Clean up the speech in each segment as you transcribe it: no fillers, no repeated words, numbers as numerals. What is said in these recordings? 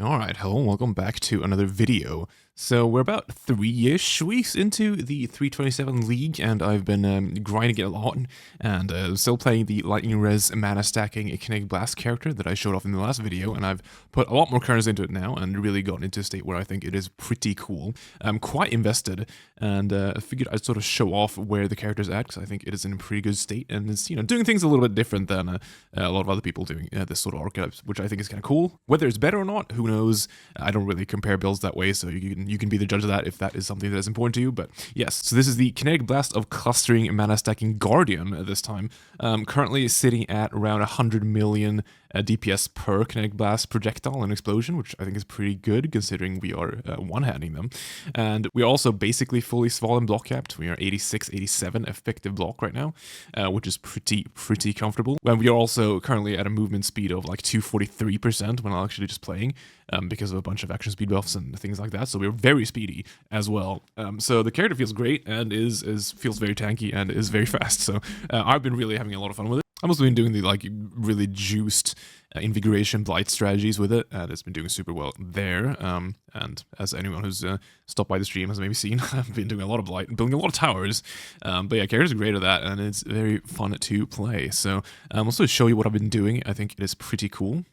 Alright, hello and welcome back to another video. So we're about 3-ish weeks into the 327 League, and I've been grinding it a lot, and still playing the Lightning Res mana stacking Kinetic Blast character that I showed off in the last video, and I've put a lot more currency into it now, and really gotten into a state where I think it is pretty cool. I'm quite invested, and I figured I'd sort of show off where the character's at, because I think it is in a pretty good state, and it's, doing things a little bit different than a lot of other people doing this sort of archetypes, which I think is kind of cool. Whether it's better or not, who knows? I don't really compare builds that way, so you can be the judge of that if that is something that is important to you. But yes, so this is the Kinetic Blast of Clustering Mana Stacking Guardian at this time. Currently sitting at around 100 million DPS per Kinetic Blast projectile and explosion, which I think is pretty good considering we are one-handing them. And we're also basically fully Svalinn block capped. We are 86, 87 effective block right now, which is pretty comfortable. And we are also currently at a movement speed of like 243% when I'm actually just playing, because of a bunch of action speed buffs and things like that. So we're very speedy as well. So the character feels great and feels very tanky and is very fast. So I've been really having a lot of fun with it. I've also been doing the really juiced invigoration blight strategies with it, and it's been doing super well there. And as anyone who's stopped by the stream has maybe seen, I've been doing a lot of blight and building a lot of towers. But yeah, characters are great at that, and it's very fun to play. So I'll also show you what I've been doing. I think it is pretty cool.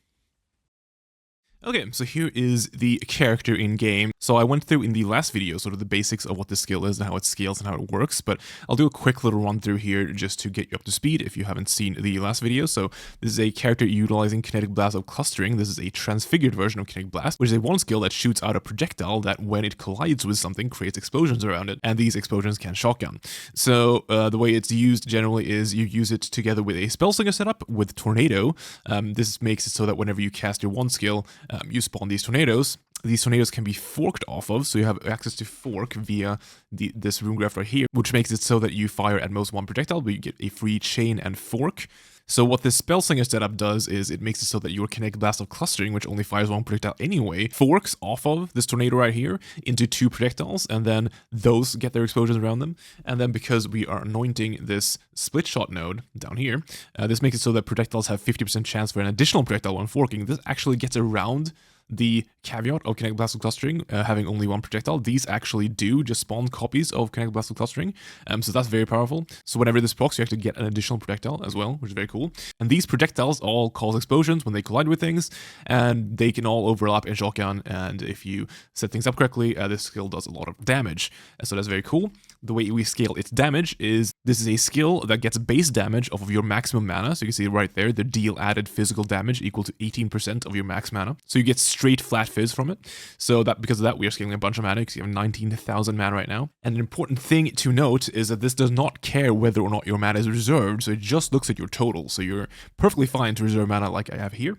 Okay, so here is the character in game. So I went through in the last video sort of the basics of what the skill is and how it scales and how it works, but I'll do a quick little run through here just to get you up to speed if you haven't seen the last video. So this is a character utilizing Kinetic Blast of Clustering. This is a transfigured version of Kinetic Blast, which is a one skill that shoots out a projectile that when it collides with something creates explosions around it, and these explosions can shotgun. So the way it's used generally is you use it together with a Spellslinger setup with Tornado. This makes it so that whenever you cast your one skill, you spawn these tornadoes. These tornadoes can be forked off of, so you have access to fork via this rune graft right here, which makes it so that you fire at most one projectile, but you get a free chain and fork. So what this Spellslinger setup does is it makes it so that your Kinetic Blast of Clustering, which only fires one projectile anyway, forks off of this tornado right here into two projectiles, and then those get their explosions around them. And then because we are anointing this split shot node down here, this makes it so that projectiles have 50% chance for an additional projectile when forking. This actually gets around the caveat of Kinetic Blast of Clustering having only one projectile. These actually do just spawn copies of Kinetic Blast of Clustering, so that's very powerful. So whenever this procs, you have to get an additional projectile as well, which is very cool. And these projectiles all cause explosions when they collide with things, and they can all overlap in shotgun, and if you set things up correctly, this skill does a lot of damage. So that's very cool. The way we scale its damage is this is a skill that gets base damage off of your maximum mana. So you can see right there, the deal added physical damage equal to 18% of your max mana. So you get straight flat fizz from it. So that because of that, we are scaling a bunch of mana because you have 19,000 mana right now. And an important thing to note is that this does not care whether or not your mana is reserved. So it just looks at your total. So you're perfectly fine to reserve mana like I have here.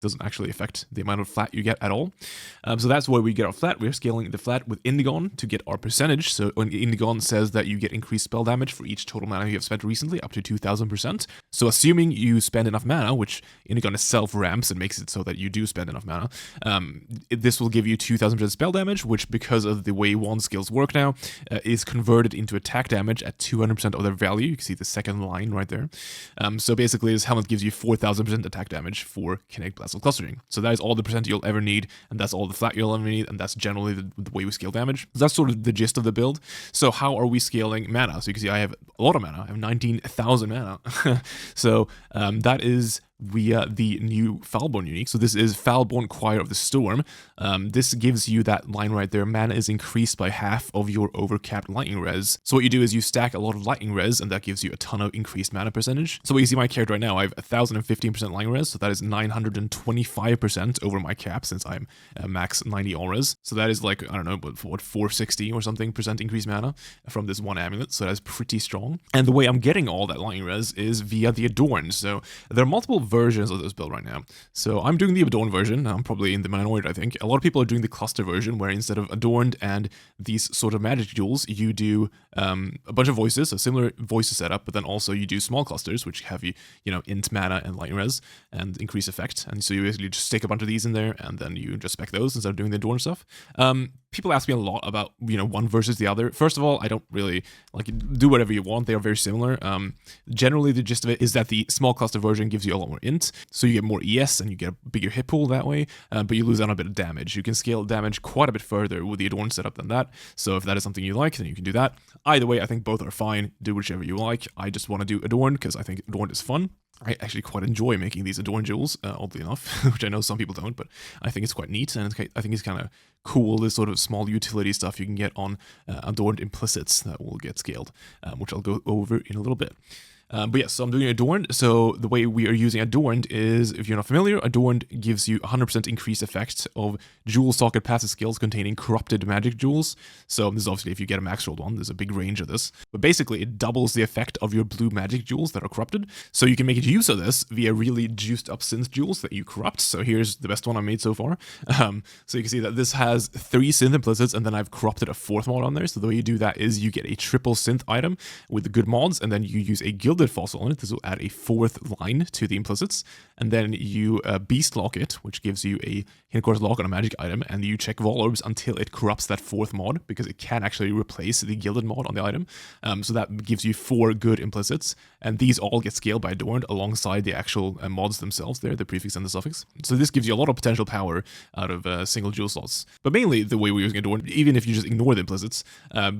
Doesn't actually affect the amount of flat you get at all. So that's why we get our flat. We're scaling the flat with Indigon to get our percentage. So when Indigon says that you get increased spell damage for each total mana you have spent recently, up to 2,000%. So assuming you spend enough mana, which Indigon itself ramps and makes it so that you do spend enough mana, this will give you 2,000% spell damage, which because of the way wand skills work now, is converted into attack damage at 200% of their value. You can see the second line right there. So basically this helmet gives you 4,000% attack damage for Kinetic Blast of Clustering. So that is all the percent you'll ever need, and that's all the flat you'll ever need, and that's generally the way we scale damage. So that's sort of the gist of the build. So how are we scaling mana? So you can see I have a lot of mana. I have 19,000 mana. So that is via the new Foulborn unique. So this is Foulborn Choir of the Storm. This gives you that line right there. Mana is increased by half of your overcapped lightning res. So what you do is you stack a lot of lightning res, and that gives you a ton of increased mana percentage. So what you see my character right now, I have 1,015% lightning res, so that is 925% over my cap since I'm max 90 all res. So that is like, I don't know, but what 460 or something percent increased mana from this one amulet. So that's pretty strong. And the way I'm getting all that lightning res is via the Adorned. So there are multiple versions of this build right now. So I'm doing the Adorned version. I'm probably in the minority, I think. A lot of people are doing the cluster version, where instead of Adorned and these sort of magic jewels, you do a bunch of voices, a similar voices setup, but then also you do small clusters, which have int mana and lightning res and increase effect. And so you basically just stick a bunch of these in there, and then you just spec those instead of doing the Adorned stuff. people ask me a lot about, one versus the other. First of all, I don't really do whatever you want. They are very similar. Generally, the gist of it is that the small cluster version gives you a lot more int, so you get more ES and you get a bigger hit pool that way, but you lose out on a bit of damage. You can scale damage quite a bit further with the Adorned setup than that, so if that is something you like, then you can do that. Either way, I think both are fine. Do whichever you like. I just want to do Adorned because I think Adorned is fun. I actually quite enjoy making these Adorned jewels, oddly enough, which I know some people don't, but I think it's quite neat, and I think it's kind of cool, this sort of small utility stuff you can get on Adorned implicits that will get scaled, which I'll go over in a little bit. But yeah, so I'm doing Adorned. So the way we are using Adorned is, if you're not familiar, Adorned gives you 100% increased effect of jewel socket passive skills containing corrupted magic jewels. So this is obviously if you get a max rolled one, there's a big range of this. But basically it doubles the effect of your blue magic jewels that are corrupted. So you can make use of this via really juiced up synth jewels that you corrupt. So here's the best one I made so far. So you can see that this has 3 synth implicits, and then I've corrupted a 4th mod on there. So the way you do that is you get a triple synth item with the good mods, and then you use a gilded fossil on it. This will add a 4th line to the implicits, and then you beast lock it, which gives you a hidden course lock on a magic item, and you check Vol Orbs until it corrupts that 4th mod, because it can actually replace the gilded mod on the item. So that gives you 4 good implicits, and these all get scaled by Adorned alongside the actual mods themselves there, the prefix and the suffix. So this gives you a lot of potential power out of single jewel slots. But mainly the way we're using Adorned, even if you just ignore the implicits,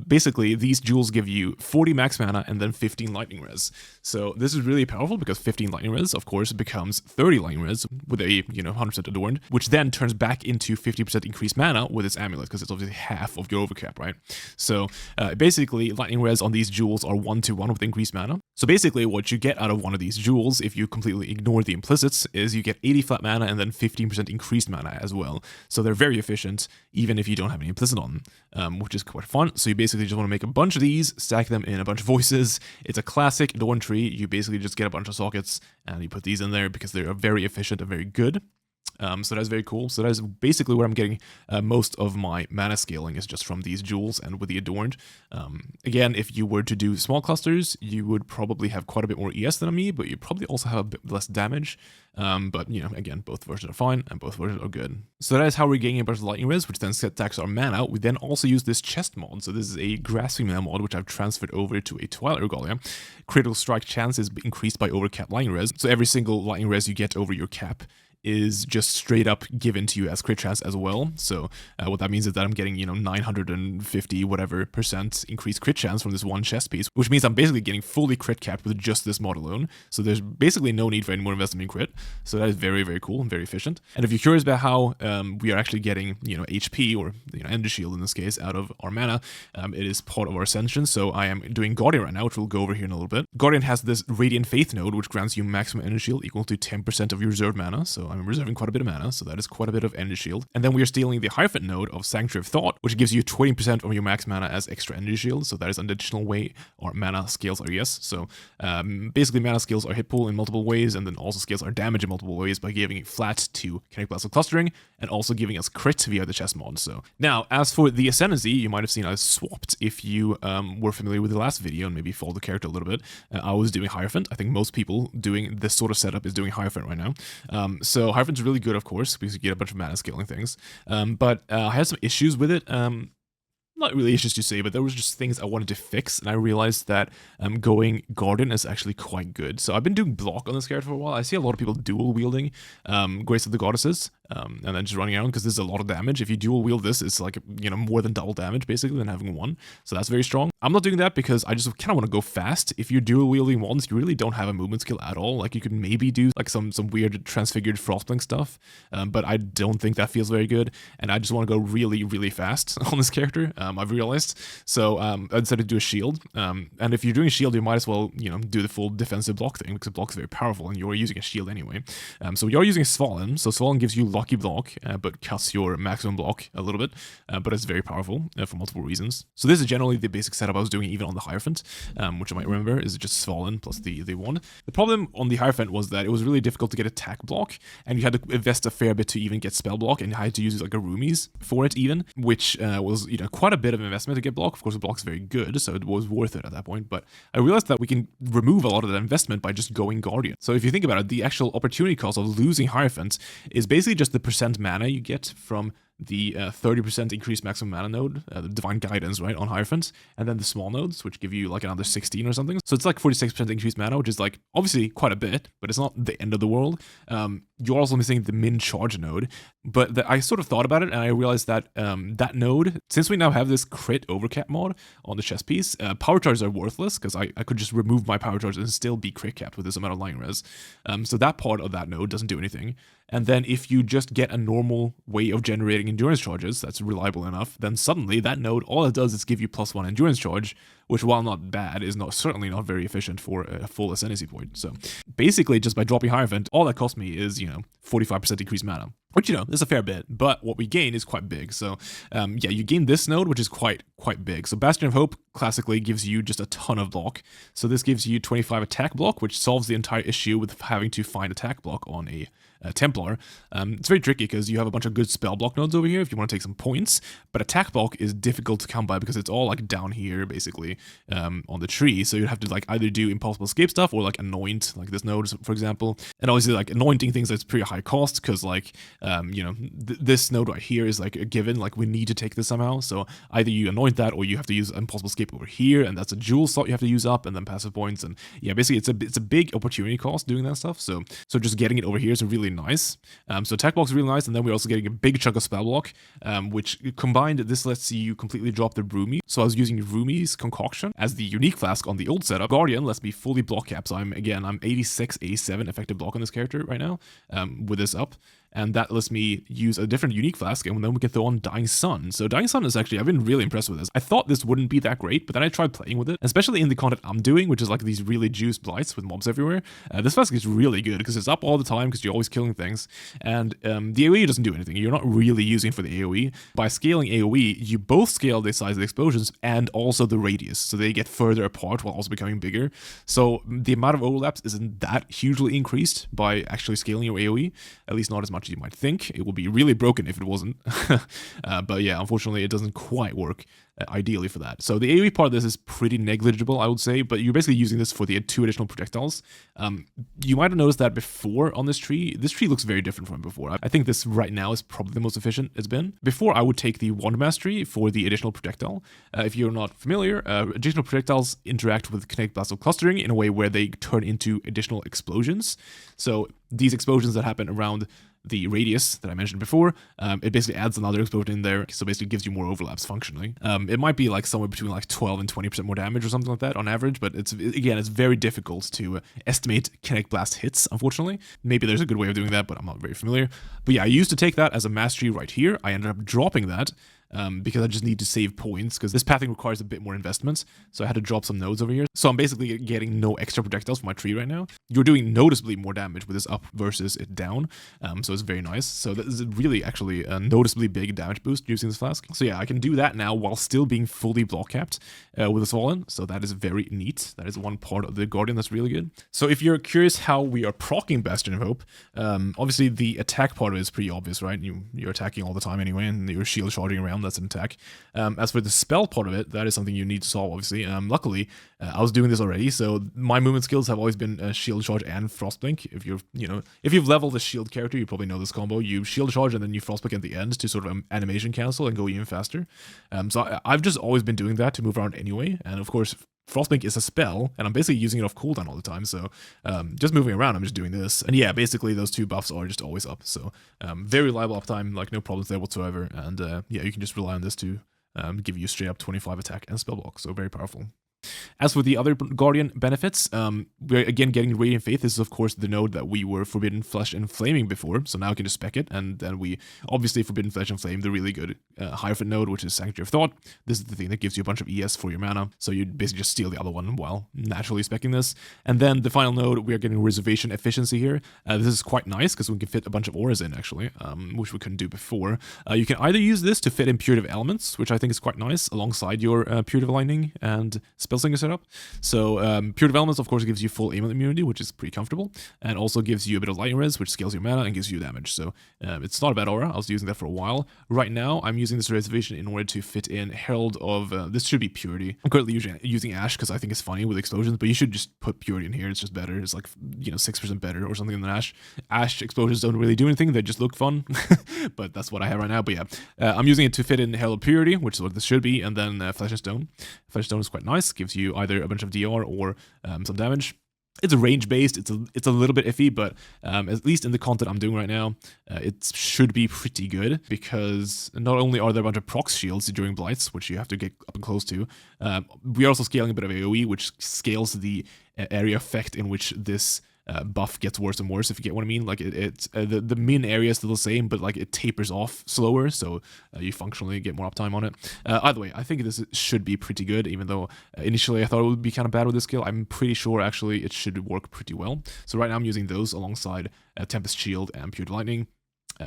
basically these jewels give you 40 max mana and then 15 lightning res. So this is really powerful because 15 lightning res, of course, becomes 30 lightning res with a 100% Adorned, which then turns back into 50% increased mana with its amulet, because it's obviously half of your overcap, right? So basically, lightning res on these jewels are 1-to-1 with increased mana. So basically, what you get out of one of these jewels, if you completely ignore the implicits, is you get 80 flat mana and then 15% increased mana as well. So they're very efficient, even if you don't have any implicit on them, which is quite fun. So you basically just want to make a bunch of these, stack them in a bunch of voices. It's a classic Adorned tree. You basically just get a bunch of sockets and you put these in there because they are very efficient and very good. So that's very cool. So that is basically where I'm getting most of my mana scaling, is just from these jewels and with the Adorned. Again, if you were to do small clusters, you would probably have quite a bit more ES than me, but you probably also have a bit less damage. But, again, both versions are fine and both versions are good. So that is how we're getting a bunch of lightning res, which then stacks our mana. We then also use this chest mod. So this is a grasping mana mod, which I've transferred over to a Twilight Regalia. Critical strike chance is increased by overcap lightning res. So every single lightning res you get over your cap is just straight up given to you as crit chance as well. So what that means is that I'm getting 950 whatever % increased crit chance from this one chest piece, which means I'm basically getting fully crit capped with just this mod alone. So there's basically no need for any more investment in crit. So that is very, very cool and very efficient. And if you're curious about how we are actually getting HP or Ender Shield in this case out of our mana, it is part of our Ascension. So I am doing Guardian right now, which we'll go over here in a little bit. Guardian has this Radiant Faith node, which grants you maximum Ender Shield equal to 10% of your reserved mana. So I'm reserving quite a bit of mana, so that is quite a bit of Ender Shield. And then we are stealing the Hierophant node of Sanctuary of Thought, which gives you 20% of your max mana as extra Ender Shield. So that is an additional way our mana scales are yes. So basically mana scales our hit pool in multiple ways, and then also scales our damage in multiple ways by giving it flat to Kinetic Blast Clustering, and also giving us crit via the chest mod. So now, as for the Ascendancy, you might have seen I swapped. If you were familiar with the last video and maybe followed the character a little bit, I was doing Hierophant. I think most people doing this sort of setup is doing Hierophant right now. So Hierophant's really good, of course, because you get a bunch of mana scaling things. But I had some issues with it. Not really issues to say, but there was just things I wanted to fix, and I realized that going Guardian is actually quite good. So I've been doing block on this character for a while. I see a lot of people dual wielding Grace of the Goddesses, and then just running around because there's a lot of damage. If you dual wield this, it's like more than double damage basically than having one. So that's very strong. I'm not doing that because I just kind of want to go fast. If you're dual wielding wands, you really don't have a movement skill at all. Like you could maybe do like some weird transfigured frostblink stuff, but I don't think that feels very good. And I just want to go really, really fast on this character. I've realized. So I decided to do a shield. And if you're doing a shield, you might as well do the full defensive block thing because block is very powerful and you're using a shield anyway. So you're using Svalinn. So Svalinn gives you lucky block, but cuts your maximum block a little bit. But it's very powerful for multiple reasons. So this is generally the basic setup I was doing even on the Hierophant, which I might remember is just Svalinn plus the one. The problem on the Hierophant was that it was really difficult to get attack block, and you had to invest a fair bit to even get spell block, and you had to use like a roomies for it even, which was quite a bit of investment to get block. Of course, the block is very good, so it was worth it at that point. But I realized that we can remove a lot of that investment by just going Guardian. So if you think about it, the actual opportunity cost of losing Hierophant is basically just the % mana you get from the 30% increased maximum mana node, the Divine Guidance, right, on Hierophant, and then the small nodes, which give you like another 16 or something. So it's like 46% increased mana, which is like obviously quite a bit, but it's not the end of the world. You're also missing the min charge node, but I sort of thought about it and I realized that that node, since we now have this crit overcap mod on the chest piece, power charges are worthless because I could just remove my power charge and still be crit capped with this amount of lightning res. So that part of that node doesn't do anything. And then if you just get a normal way of generating endurance charges that's reliable enough, then suddenly that node, all it does is give you +1 endurance charge, which while not bad, is certainly not very efficient for a full ascendancy point. So basically just by dropping Hierophant, all that cost me is, 45% increased mana. Which, is a fair bit, but what we gain is quite big. So, yeah, you gain this node, which is quite big. So Bastion of Hope classically gives you just a ton of block. So this gives you 25 attack block, which solves the entire issue with having to find attack block on a Templar. It's very tricky because you have a bunch of good spell block nodes over here if you want to take some points, but attack block is difficult to come by because it's all like down here basically on the tree. So you'd have to like either do impossible escape stuff or like anoint, like this node for example. And obviously like anointing things that's pretty high cost because like this node right here is like a given, like we need to take this somehow. So either you anoint that or you have to use impossible escape over here, and that's a jewel slot you have to use up, and then passive points. And yeah, basically it's a big opportunity cost doing that stuff. So just getting it over here is really nice. So attack block is really nice, and then we're also getting a big chunk of spell block, which combined, this lets you completely drop the Rumi. So I was using Rumi's Concoction as the unique flask on the old setup. Guardian lets me fully block cap, so I'm 86, 87 effective block on this character right now with this up. And that lets me use a different unique flask, and then we can throw on Dying Sun. So Dying Sun is actually, I've been really impressed with this. I thought this wouldn't be that great, but then I tried playing with it, especially in the content I'm doing, which is like these really juiced blights with mobs everywhere. This flask is really good because it's up all the time because you're always killing things, and the AoE doesn't do anything. You're not really using it for the AoE. By scaling AoE, you both scale the size of the explosions and also the radius, so they get further apart while also becoming bigger. So the amount of overlaps isn't that hugely increased by actually scaling your AoE, at least not as much as you might think. It would be really broken if it wasn't. But yeah, unfortunately, it doesn't quite work ideally for that. So the AoE part of this is pretty negligible, I would say, but you're basically using this for the 2 additional projectiles. You might have noticed that before on this tree looks very different from before. I think this right now is probably the most efficient it's been. Before, I would take the Wand Mastery for the additional projectile. If you're not familiar, additional projectiles interact with Kinetic Blast clustering in a way where they turn into additional explosions. So these explosions that happen around the radius that I mentioned before, it basically adds another explosion in there, so basically gives you more overlaps functionally. It might be like somewhere between like 12 and 20% more damage or something like that on average, but it's very difficult to estimate Kinetic Blast hits, unfortunately. Maybe there's a good way of doing that, but I'm not very familiar. But yeah, I used to take that as a mastery right here. I ended up dropping that because I just need to save points, because this pathing requires a bit more investments, so I had to drop some nodes over here. So I'm basically getting no extra projectiles for my tree right now. You're doing noticeably more damage with this up versus it down, so it's very nice. So this is really actually a noticeably big damage boost using this flask. So yeah, I can do that now while still being fully block capped with a Svalinn, so that is very neat. That is one part of the Guardian that's really good. So if you're curious how we are proccing Bastion of Hope, obviously the attack part of it is pretty obvious, right? You're attacking all the time anyway, and you're shield charging around, that's an attack. As for the spell part of it, that is something you need to solve, obviously. Luckily, I was doing this already, so my movement skills have always been shield charge and frostblink. If you've leveled a shield character, you probably know this combo. You shield charge and then you frostblink at the end to sort of animation cancel and go even faster. So I've just always been doing that to move around anyway, and of course, Frostblink is a spell, and I'm basically using it off cooldown all the time, so just moving around, I'm just doing this. And yeah, basically those two buffs are just always up, so very reliable uptime, like no problems there whatsoever, and yeah, you can just rely on this to give you straight up 25 attack and spell block, so very powerful. As for the other Guardian benefits, we're again getting Radiant Faith. This is of course the node that we were Forbidden Flesh and Flaming before, so now we can just spec it, and then we obviously Forbidden Flesh and Flame the really good Hierophant node, which is Sanctuary of Thought. This is the thing that gives you a bunch of ES for your mana, so you basically just steal the other one while naturally specking this. And then the final node, we are getting Reservation Efficiency here. This is quite nice because we can fit a bunch of auras in actually, which we couldn't do before. You can either use this to fit in Purity of Elements, which I think is quite nice, alongside your Purity of Lightning and Spell Spellslinger setup. So Pure Development, of course, gives you full aim immunity, which is pretty comfortable, and also gives you a bit of lightning res, which scales your mana and gives you damage. So it's not a bad aura. I was using that for a while. Right now, I'm using this reservation in order to fit in Herald of, this should be Purity. I'm currently using Ash because I think it's funny with explosions, but you should just put Purity in here. It's just better. It's like, 6% better or something than Ash. Ash explosions don't really do anything. They just look fun, but that's what I have right now. But yeah, I'm using it to fit in Herald of Purity, which is what this should be, and then Flesh and Stone. Flesh and Stone is quite nice. Gives you either a bunch of DR or some damage. It's a range based. It's a little bit iffy, but at least in the content I'm doing right now, it should be pretty good, because not only are there a bunch of procs shields during blights, which you have to get up and close to, we're also scaling a bit of AoE, which scales the area effect in which this buff gets worse and worse, if you get what I mean. Like the min area is still the same, but like it tapers off slower, so you functionally get more uptime on it. Either way, I think this should be pretty good, even though initially I thought it would be kind of bad with this skill. I'm pretty sure actually it should work pretty well. So right now I'm using those alongside Tempest Shield and Pure Lightning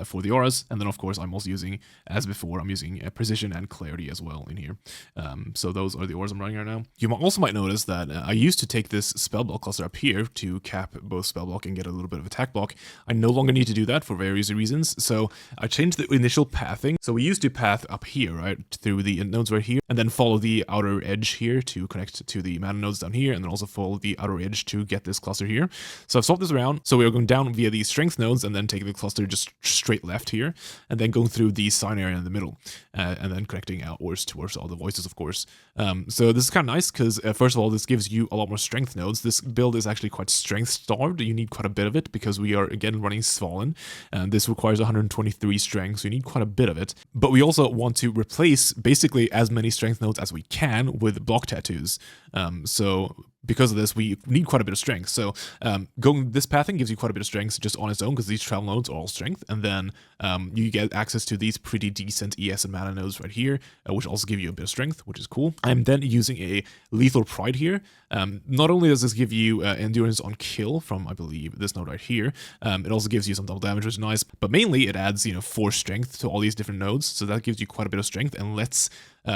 for the auras, and then of course I'm also using, as before, I'm using Precision and Clarity as well in here. So those are the auras I'm running right now. You also might notice that I used to take this spell block cluster up here to cap both spell block and get a little bit of attack block. I no longer need to do that for various reasons, so I changed the initial pathing. So we used to path up here, right, through the nodes right here, and then follow the outer edge here to connect to the mana nodes down here, and then also follow the outer edge to get this cluster here. So I've swapped this around, so we're going down via the strength nodes and then taking the cluster just straight left here, and then going through the sign area in the middle, and then connecting outwards towards all the voices, of course. So this is kind of nice because first of all, this gives you a lot more strength nodes. This build is actually quite strength starved. You need quite a bit of it because we are again running Svalinn, and this requires 123 strength, so you need quite a bit of it. But we also want to replace basically as many strength nodes as we can with block tattoos. So because of this, we need quite a bit of strength. So going this pathing gives you quite a bit of strength just on its own, because these travel nodes are all strength, and then you get access to these pretty decent ES and mana nodes right here, which also give you a bit of strength, which is cool. I'm then using a Lethal Pride here. Not only does this give you endurance on kill from, I believe, this node right here, it also gives you some double damage, which is nice, but mainly it adds, 4 strength to all these different nodes, so that gives you quite a bit of strength and lets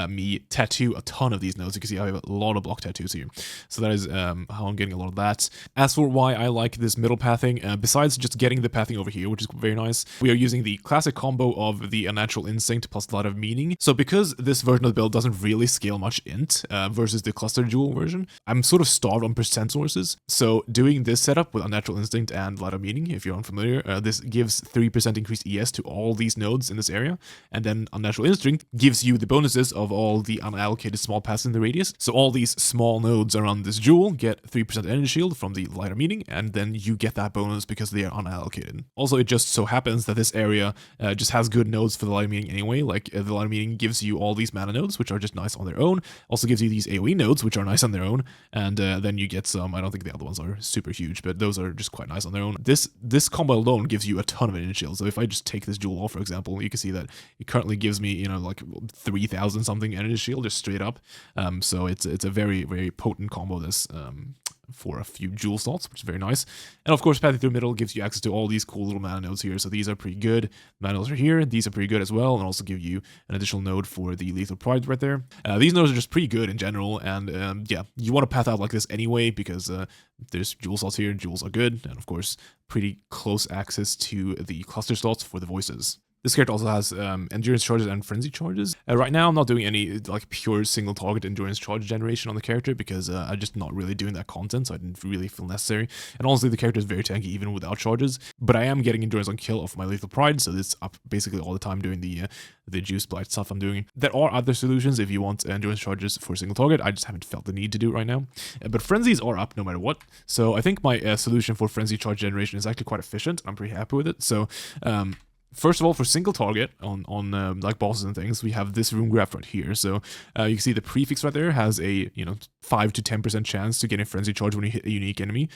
me tattoo a ton of these nodes. You can see I have a lot of block tattoos here, so that is how I'm getting a lot of that. As for why I like this middle pathing, besides just getting the pathing over here, which is very nice, we are using the classic combo of the Unnatural Instinct plus Light of Meaning. So because this version of the build doesn't really scale much int versus the cluster jewel version, I'm sort of starved on percent sources. So doing this setup with Unnatural Instinct and Light of Meaning, if you're unfamiliar, this gives 3% increased ES to all these nodes in this area, and then Unnatural Instinct gives you the bonuses of all the unallocated small paths in the radius. So all these small nodes around this jewel get 3% energy shield from the Light of Meaning, and then you get that bonus because they are unallocated. Also, it just so happens that this area just has good nodes for the Light of Meaning anyway. Like the Light of Meaning gives you all these mana nodes, which are just nice on their own. Also gives you these AoE nodes, which are nice on their own, and then you get some, I don't think the other ones are super huge, but those are just quite nice on their own. This combo alone gives you a ton of energy shield. So if I just take this jewel off, for example, you can see that it currently gives me, like 3,000 something energy shield just straight up. So it's a very, very potent combo, this, for a few jewel slots, which is very nice. And of course, pathing through the middle gives you access to all these cool little mana nodes here. So these are pretty good. Mana nodes are here. These are pretty good as well, and also give you an additional node for the Lethal Pride right there. These nodes are just pretty good in general, and yeah, you want to path out like this anyway, because there's jewel slots here. Jewels are good, and of course, pretty close access to the cluster slots for the voices. This character also has endurance charges and frenzy charges. Right now, I'm not doing any like pure single target endurance charge generation on the character because I'm just not really doing that content, so I didn't really feel necessary. And honestly, the character is very tanky even without charges. But I am getting endurance on kill off my Lethal Pride, so it's up basically all the time doing the juice blight stuff I'm doing. There are other solutions if you want endurance charges for single target. I just haven't felt the need to do it right now. But frenzies are up no matter what. So I think my solution for frenzy charge generation is actually quite efficient. I'm pretty happy with it. So first of all, for single target on like bosses and things, we have this rune graft right here. So you can see the prefix right there has a 5 to 10% chance to get a frenzy charge when you hit a unique enemy.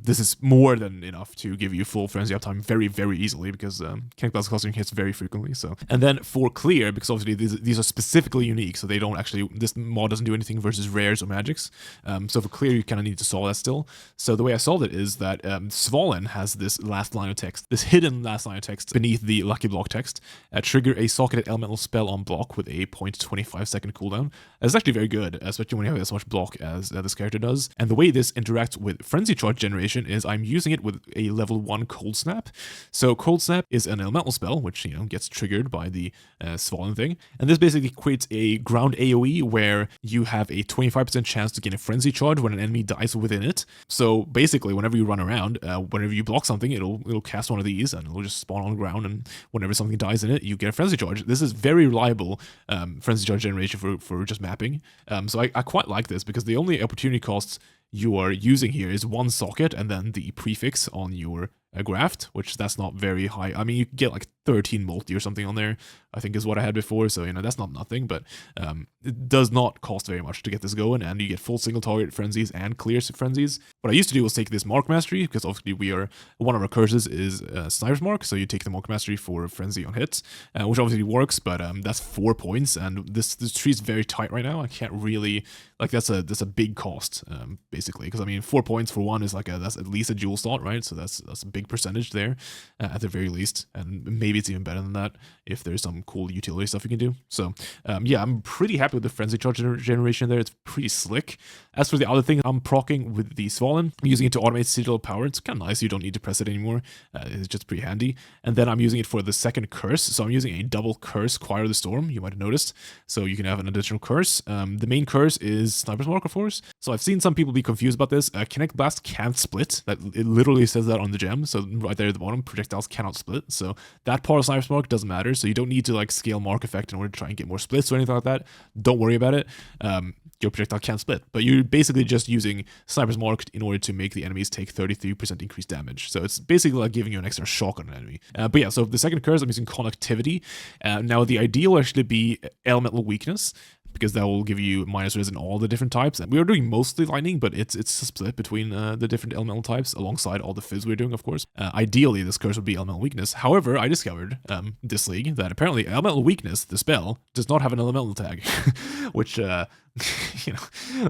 This is more than enough to give you full frenzy uptime very, very easily because Kinetic Blast Guardian hits very frequently. So, and then for clear, because obviously these are specifically unique, so they don't actually, this mod doesn't do anything versus rares or magics. So for clear, you kind of need to solve that still. So the way I solved it is that Svalinn has this last line of text, this hidden last line of text beneath the lucky block text. Trigger a socketed elemental spell on block with a 0.25 second cooldown. That's actually very good, especially when you have this much block block as this character does. And the way this interacts with Frenzy Charge generation is I'm using it with a level 1 Cold Snap. So Cold Snap is an elemental spell, which, you know, gets triggered by the Svalinn thing. And this basically creates a ground AoE where you have a 25% chance to gain a Frenzy Charge when an enemy dies within it. So basically, whenever you run around, whenever you block something, it'll cast one of these and it'll just spawn on the ground, and whenever something dies in it, you get a Frenzy Charge. This is very reliable Frenzy Charge generation for just mapping. So I quite like this, because the only opportunity costs you are using here is 1 socket and then the prefix on your Graft, which that's not very high. I mean, you get like 13 multi or something on there, I think is what I had before, so, you know, that's not nothing, but it does not cost very much to get this going, and you get full single target frenzies and clear frenzies. What I used to do was take this Mark Mastery, because obviously one of our curses is Sniper's Mark, so you take the Mark Mastery for Frenzy on hits, which obviously works, but that's 4 points, and this tree is very tight right now. I can't really, like, that's a big cost, basically, because I mean, 4 points for one is like that's at least a jewel slot, right? So that's a big percentage there, at the very least, and maybe it's even better than that if there's some cool utility stuff you can do. So yeah, I'm pretty happy with the Frenzy Charge generation there. It's pretty slick. As for the other thing, I'm proccing with the Svalinn. I'm using it to automate sigil power. It's kind of nice. You don't need to press it anymore. It's just pretty handy. And then I'm using it for the second curse. So I'm using a double curse, Choir of the Storm, you might have noticed. So you can have an additional curse. The main curse is Sniper's Mark, of course. So I've seen some people be confused about this. Kinetic Blast can't split. It literally says that on the gem. So right there at the bottom, projectiles cannot split. So that part of Sniper's Mark doesn't matter. So you don't need to like scale Mark effect in order to try and get more splits or anything like that. Don't worry about it. Your projectile can't split, but you're basically just using Sniper's Mark in order to make the enemies take 33% increased damage. So it's basically like giving you an extra shock on an enemy. But yeah, so the second curse, I'm using Conductivity. Now the ideal will actually be Elemental Weakness, because that will give you minus res in all the different types. And we are doing mostly lightning, but it's a split between the different elemental types alongside all the fizz we're doing, of course. Ideally, this curse would be elemental weakness. However, I discovered this league that apparently elemental weakness, the spell, does not have an elemental tag, which you know,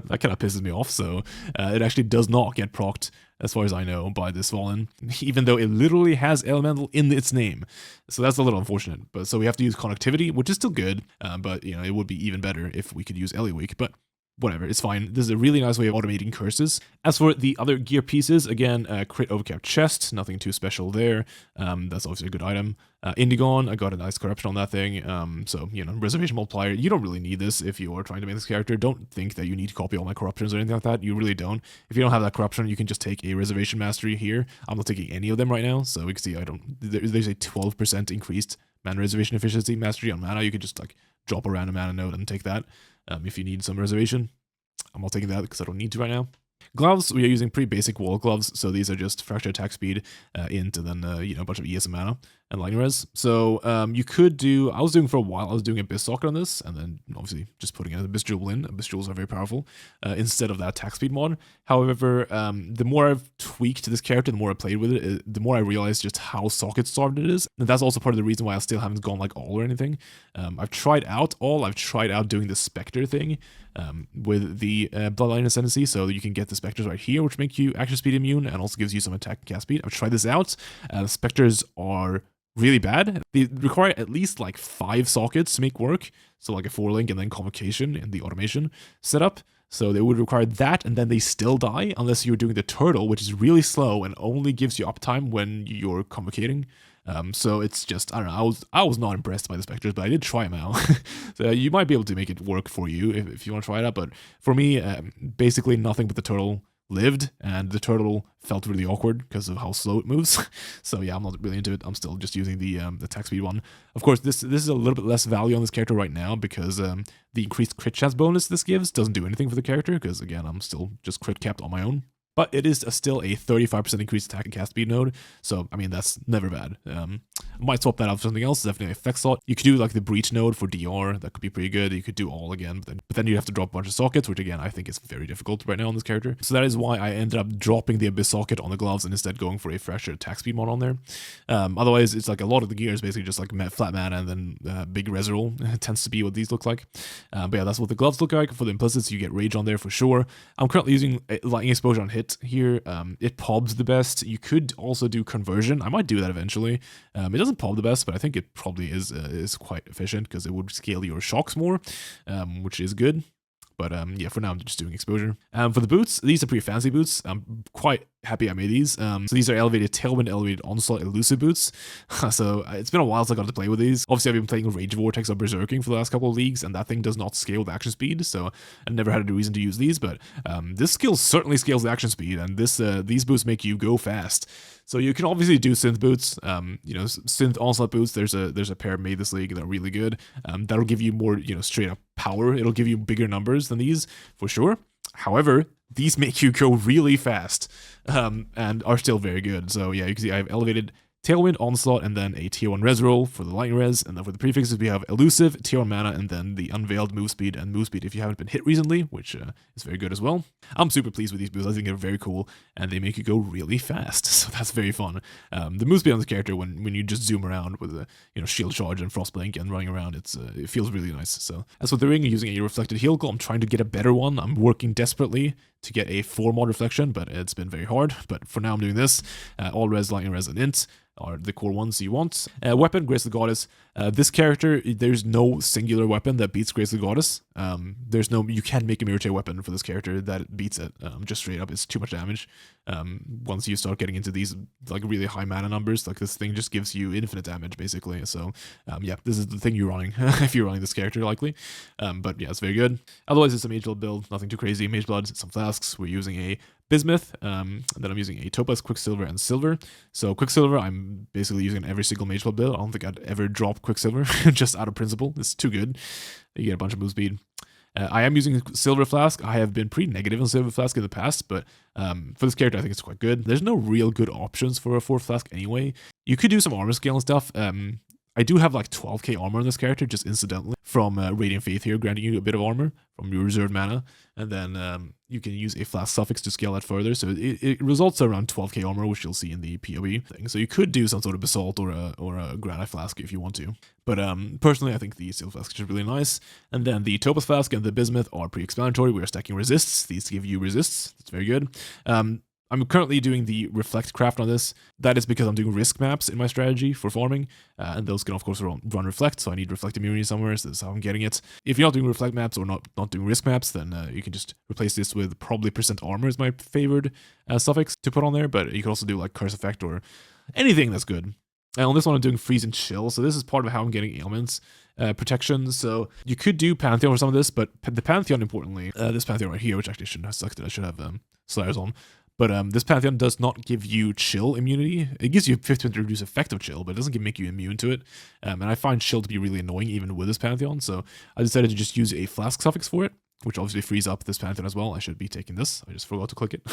that kind of pisses me off. So it actually does not get procced, as far as I know, by this Svalinn, even though it literally has elemental in its name. So that's a little unfortunate. But so we have to use Conductivity, which is still good, but you know, it would be even better if we could use Weak. But whatever, it's fine. This is a really nice way of automating curses. As for the other gear pieces, again, crit overcap chest, nothing too special there. That's obviously a good item. Indigon, I got a nice corruption on that thing. So, you know, reservation multiplier, you don't really need this if you are trying to make this character. Don't think that you need to copy all my corruptions or anything like that. You really don't. If you don't have that corruption, you can just take a reservation mastery here. I'm not taking any of them right now, so we can see there's a 12% increased mana reservation efficiency mastery on mana. You could just like drop a random mana node and take that if you need some reservation. I'm not taking that because I don't need to right now. Gloves, we are using pretty basic wall gloves, so these are just fracture attack speed int and then you know, a bunch of ES and mana and lightning res. So you could do, I was doing for a while, I was doing Abyss Socket on this, and then obviously just putting an Abyss Jewel in. Abyss Jewels are very powerful instead of that attack speed mod. However, the more I've tweaked this character, the more I played with it, the more I realized just how socket starved it is. And that's also part of the reason why I still haven't gone like all or anything. I've tried out all, I've tried out doing the Spectre thing with the Bloodline Ascendancy, so you can get the Spectres right here, which make you action speed immune and also gives you some attack and cast speed. I've tried this out. Spectres are really bad. They require at least like 5 sockets to make work, so like a 4-link and then convocation in the automation setup. So they would require that, and then they still die unless you're doing the turtle, which is really slow and only gives you uptime when you're convocating. So it's just, I don't know, I was not impressed by the Spectres, but I did try them out. So you might be able to make it work for you if you want to try it out, but for me, basically nothing but the turtle lived, and the turtle felt really awkward because of how slow it moves. So yeah, I'm not really into it. I'm still just using the attack speed one. Of course, this is a little bit less value on this character right now because the increased crit chance bonus this gives doesn't do anything for the character because, again, I'm still just crit capped on my own. But it is still a 35% increased attack and cast speed node, so, I mean, that's never bad. I might swap that out for something else, definitely a effect slot. You could do, like, the breach node for DR, that could be pretty good. You could do all again, but then you have to drop a bunch of sockets, which, again, I think is very difficult right now on this character. So that is why I ended up dropping the Abyss socket on the gloves and instead going for a fractured attack speed mod on there. Otherwise, it's like a lot of the gear is basically just like flat mana and then big res roll tends to be what these look like. But yeah, that's what the gloves look like. For the implicits, you get rage on there for sure. I'm currently using lightning exposure on hit here. It pobs the best. You could also do conversion. I might do that eventually. It doesn't pob the best, but I think it probably is quite efficient because it would scale your shocks more, which is good. But yeah, for now I'm just doing exposure. For the boots, these are pretty fancy boots. I'm quite happy I made these. So these are elevated tailwind, elevated onslaught, elusive boots. So it's been a while since I got to play with these. Obviously, I've been playing Rage Vortex or Berserking for the last couple of leagues, and that thing does not scale with action speed. So I never had a reason to use these. But this skill certainly scales the action speed, and these boots make you go fast. So you can obviously do synth boots, you know, synth onslaught boots. There's a pair made this league that are really good. That'll give you more, you know, straight up power. It'll give you bigger numbers than these for sure. However, these make you go really fast, and are still very good. So yeah, you can see I have elevated Tailwind, Onslaught, and then a tier 1 res roll for the lightning res, and then for the prefixes we have Elusive, tier 1 mana, and then the Unveiled move speed and move speed if you haven't been hit recently, which is very good as well. I'm super pleased with these boosts. I think they're very cool, and they make you go really fast, so that's very fun. The move speed on this character, when you just zoom around with a shield charge and frostblink and running around, it feels really nice. So as for the ring, using a reflected helical, I'm trying to get a better one. I'm working desperately to get a 4-mod reflection, but it's been very hard. But for now, I'm doing this. All res, lightning res, and int are the core ones you want. Weapon, Grace the Goddess. This character, there's no singular weapon that beats Grace the Goddess. You can't make a Mirate weapon for this character that beats it. Just straight up, it's too much damage. Once you start getting into these like really high mana numbers, like this thing just gives you infinite damage basically. So yeah, this is the thing you're running if you're running this character likely. But yeah, it's very good. Otherwise, it's a Mage Blood build, nothing too crazy. Mage Blood, some flasks. We're using a Bismuth, and then I'm using a Topaz, Quicksilver, and Silver. So Quicksilver, I'm basically using every single Mage Blood build. I don't think I'd ever drop Quicksilver, just out of principle. It's too good. You get a bunch of move speed. I am using Silver Flask. I have been pretty negative on Silver Flask in the past, but for this character, I think it's quite good. There's no real good options for a 4th Flask anyway. You could do some armor scale and stuff. I do have like 12k armor on this character, just incidentally, from Radiant Faith here, granting you a bit of armor from your reserved mana, and then you can use a flask suffix to scale that further, so it results around 12k armor, which you'll see in the POE thing. So you could do some sort of Basalt or a Granite Flask if you want to, but personally I think the Silver Flask is really nice. And then the Topaz Flask and the Bismuth are pretty explanatory. We are stacking resists. These give you resists. That's very good. I'm currently doing the Reflect craft on this. That is because I'm doing risk maps in my strategy for farming, and those can of course run Reflect, so I need Reflect immunity somewhere, so this is how I'm getting it. If you're not doing Reflect maps or not doing risk maps, then you can just replace this with probably % armor is my favored suffix to put on there, but you can also do like Curse Effect or anything that's good. And on this one I'm doing Freeze and Chill, so this is part of how I'm getting ailments protection. So you could do Pantheon for some of this, but the Pantheon, importantly, this Pantheon right here, which actually shouldn't have sucked, I should have Slayers on. But this Pantheon does not give you chill immunity. It gives you 50% reduced effect of chill, but it doesn't make you immune to it. And I find chill to be really annoying even with this Pantheon, so I decided to just use a flask suffix for it, which obviously frees up this Pantheon as well. I should be taking this. I just forgot to click it.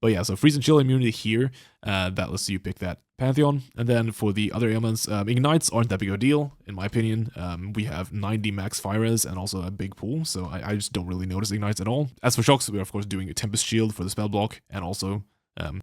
But yeah, so freeze and chill immunity here, that lets you pick that Pantheon. And then for the other ailments, ignites aren't that big of a deal, in my opinion. We have 90 max fire res and also a big pool, so I just don't really notice ignites at all. As for shocks, we're of course doing a Tempest Shield for the spell block and also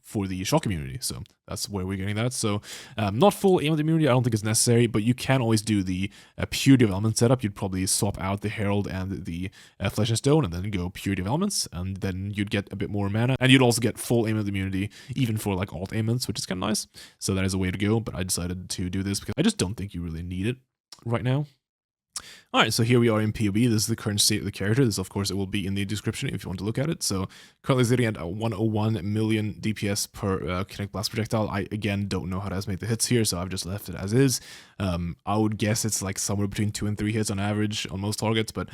for the shock immunity, so that's where we're getting that. So not full ailment immunity, I don't think it's necessary, but you can always do the Purity of Elements setup. You'd probably swap out the Herald and the Flesh and Stone and then go Purity of Elements, and then you'd get a bit more mana, and you'd also get full ailment immunity even for like alt ailments, which is kind of nice. So that is a way to go, but I decided to do this because I just don't think you really need it right now. Alright, so here we are in POE. This is the current state of the character. This, of course, it will be in the description if you want to look at it. So, currently sitting at 101 million DPS per Kinetic Blast projectile. I, again, don't know how to estimate the hits here, so I've just left it as is. I would guess it's like somewhere between 2 and 3 hits on average on most targets, but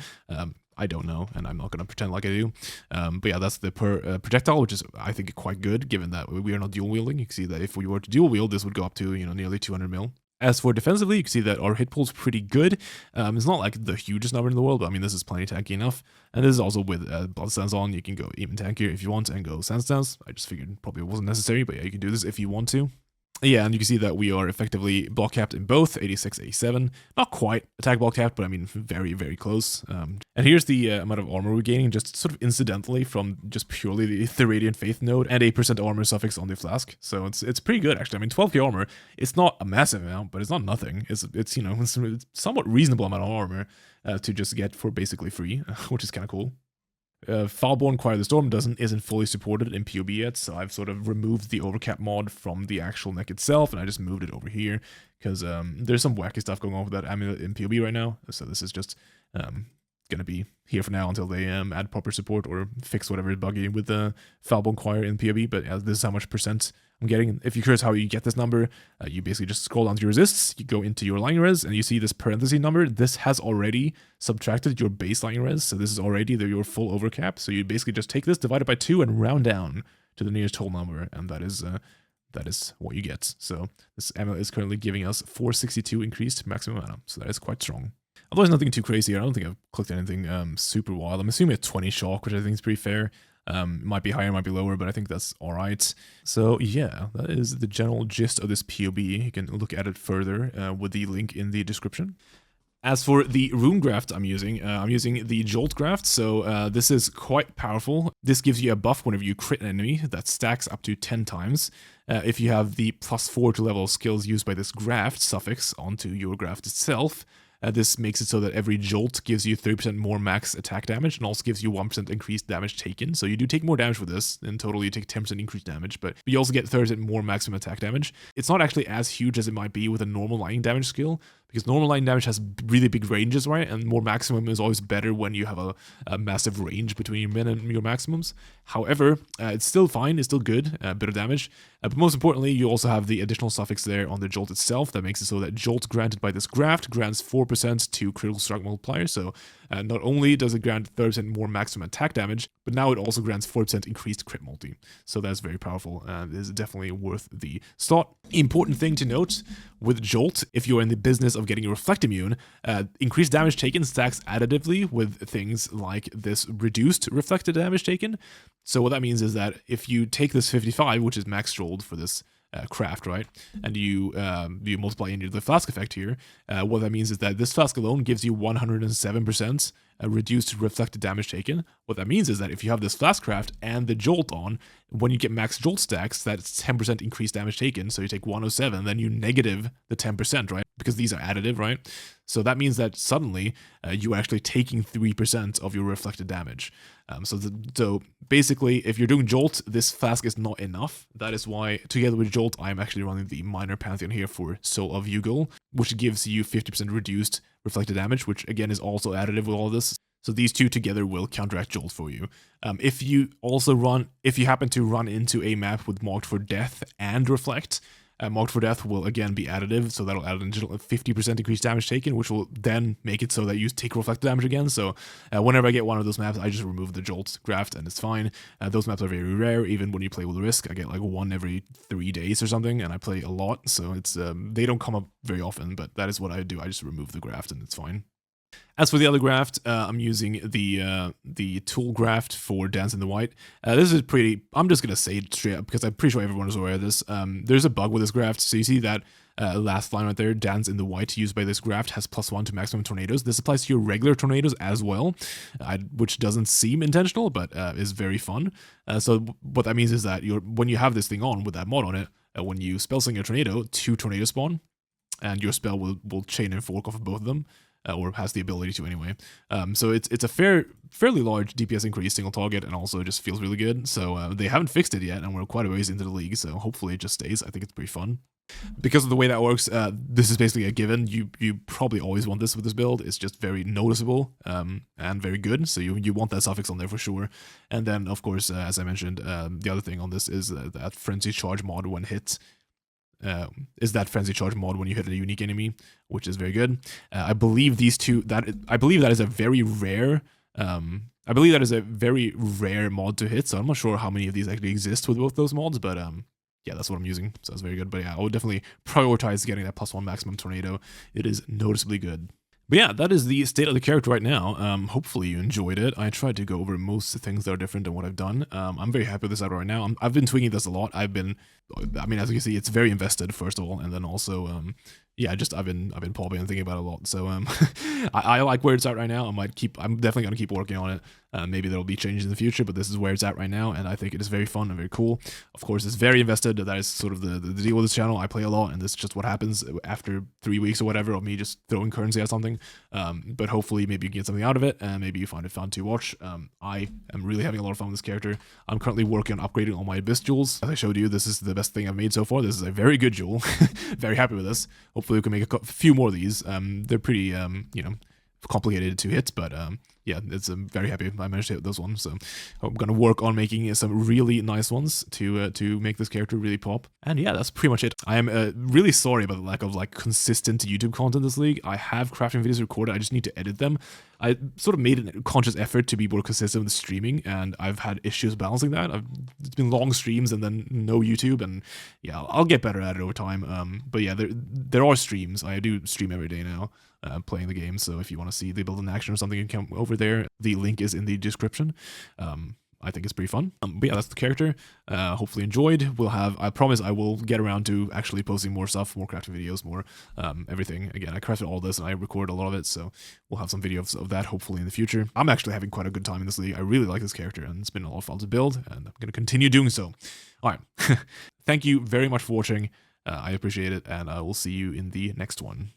I don't know, and I'm not going to pretend like I do. But yeah, that's the per projectile, which is, I think, quite good, given that we are not dual wielding. You can see that if we were to dual wield, this would go up to, nearly 200 mil. As for defensively, you can see that our hit pool is pretty good. It's not like the hugest number in the world, but I mean, this is plenty tanky enough. And this is also with Blood Stance on. You can go even tankier if you want and go Sand Stance. I just figured probably wasn't necessary, but yeah, you can do this if you want to. Yeah, and you can see that we are effectively block capped in both, 86, 87. Not quite attack block capped, but I mean, very, very close. And here's the amount of armor we're gaining, just sort of incidentally from just purely the Radiant Faith node and a % armor suffix on the flask. So it's pretty good, actually. I mean, 12k armor, it's not a massive amount, but it's not nothing. It's it's a somewhat reasonable amount of armor to just get for basically free, which is kind of cool. Foulborn Choir of the Storm isn't fully supported in POB yet, so I've sort of removed the overcap mod from the actual neck itself, and I just moved it over here because there's some wacky stuff going on with that amulet in POB right now. So this is just going to be here for now until they add proper support or fix whatever is buggy with the Foulbone Choir in POE. But yeah, this is how much percent I'm getting. If you're curious how you get this number, you basically just scroll down to your resists, you go into your line res, and you see this parenthesis number. This has already subtracted your baseline res, so this is already your full overcap. So you basically just take this, divide it by 2, and round down to the nearest whole number, and that is what you get. So this amulet is currently giving us 462 increased maximum mana, so that is quite strong. Otherwise, nothing too crazy. I don't think I've clicked anything super wild. I'm assuming a 20 shock, which I think is pretty fair. Might be higher, might be lower, but I think that's all right. So yeah, that is the general gist of this POB. You can look at it further with the link in the description. As for the rune graft I'm using the Jolt graft, so this is quite powerful. This gives you a buff whenever you crit an enemy that stacks up to 10 times. If you have the +4 to level skills used by this graft suffix onto your graft itself, this makes it so that every jolt gives you 30% more max attack damage and also gives you 1% increased damage taken. So you do take more damage with this. In total, you take 10% increased damage, but you also get 30% more maximum attack damage. It's not actually as huge as it might be with a normal lightning damage skill, because normal lightning damage has really big ranges, right? And more maximum is always better when you have a massive range between your min and your maximums. However, it's still fine, it's still good, a bit of damage. But most importantly, you also have the additional suffix there on the jolt itself that makes it so that jolt granted by this graft grants 4% to critical strike multiplier. So not only does it grant 30% more maximum attack damage, but now it also grants 4% increased crit multi. So that's very powerful and is definitely worth the thought. Important thing to note with jolt, if you're in the business of getting reflect immune, increased damage taken stacks additively with things like this reduced reflected damage taken. So what that means is that if you take this 55, which is max jolt for this craft, right, and you multiply into the flask effect here, what that means is that this flask alone gives you 107% reduced reflected damage taken. What that means is that if you have this flask craft and the jolt on, when you get max jolt stacks, that's 10% increased damage taken. So you take 107, then you negative the 10%, right? Because these are additive, right? So that means that suddenly you are actually taking 3% of your reflected damage. So basically, if you're doing Jolt, this flask is not enough. That is why, together with Jolt, I'm actually running the minor pantheon here for Soul of Yugol, which gives you 50% reduced reflected damage, which again is also additive with all of this. So these two together will counteract Jolt for you. If you happen to run into a map with Marked for Death and Reflect, Marked for Death will again be additive, so that'll add an additional 50% increased damage taken, which will then make it so that you take reflected damage again. So whenever I get one of those maps, I just remove the Jolt graft and it's fine. Those maps are very rare, even when you play with Risk. I get like one every 3 days or something, and I play a lot, so it's they don't come up very often, but that is what I do. I just remove the graft and it's fine. As for the other graft, I'm using the tool graft for Dance in the White. This is pretty, I'm just going to say it straight up because I'm pretty sure everyone is aware of this. There's a bug with this graft. So you see that last line right there, Dance in the White, used by this graft, has +1 to maximum tornadoes. This applies to your regular tornadoes as well, which doesn't seem intentional, but is very fun. So what that means is that when you have this thing on with that mod on it, when you spell sling a tornado, 2 tornadoes spawn, and your spell will chain and fork off of both of them. Or has the ability to anyway. So it's a fairly large DPS increase single target, and also just feels really good. So they haven't fixed it yet, and we're quite a ways into the league, so hopefully it just stays. I think it's pretty fun. Because of the way that works, this is basically a given. You probably always want this with this build. It's just very noticeable and very good, so you want that suffix on there for sure. And then, of course, as I mentioned, the other thing on this is that Frenzy Charge mod when hit. Is that Frenzy Charge mod when you hit a unique enemy, which is very good. I believe these two, I believe that is a very rare, mod to hit, so I'm not sure how many of these actually exist with both those mods, but yeah, that's what I'm using, so that's very good. But yeah, I would definitely prioritize getting that +1 maximum tornado. It is noticeably good. But yeah, that is the state of the character right now. Hopefully you enjoyed it. I tried to go over most things that are different than what I've done. I'm very happy with this out right now. I've been tweaking this a lot. I mean, as you can see, it's very invested, first of all, and then also, yeah, I've been probably thinking about it a lot. So I like where it's at right now. I'm definitely gonna keep working on it. Maybe there'll be changes in the future, but this is where it's at right now, and I think it is very fun and very cool. Of course, it's very invested. That is sort of the deal with this channel. I play a lot, and this is just what happens after 3 weeks or whatever of me just throwing currency at something. But hopefully, maybe you can get something out of it, and maybe you find it fun to watch. I am really having a lot of fun with this character. I'm currently working on upgrading all my Abyss jewels. As I showed you, this is the best thing I've made so far. This is a very good jewel. Very happy with this. Hopefully we can make a few more of these. They're pretty, complicated to hit, but yeah, it's very happy I managed to hit those ones. So I'm gonna work on making some really nice ones to make this character really pop. And yeah, that's pretty much it. I am really sorry about the lack of like consistent YouTube content in this league. I have crafting videos recorded. I just need to edit them. I sort of made a conscious effort to be more consistent with streaming, and I've had issues balancing that. It's been long streams and then no YouTube, and yeah, I'll get better at it over time. But yeah, there are streams. I do stream every day now, playing the game. So if you want to see the build in action or something, you can come over there. The link is in the description. I think it's pretty fun. But yeah, that's the character. Hopefully enjoyed. I promise I will get around to actually posting more stuff, more crafting videos, more everything. Again, I crafted all this and I record a lot of it, so we'll have some videos of that hopefully in the future. I'm actually having quite a good time in this league. I really like this character, and it's been a lot of fun to build, and I'm going to continue doing so. All right. Thank you very much for watching. I appreciate it, and I will see you in the next one.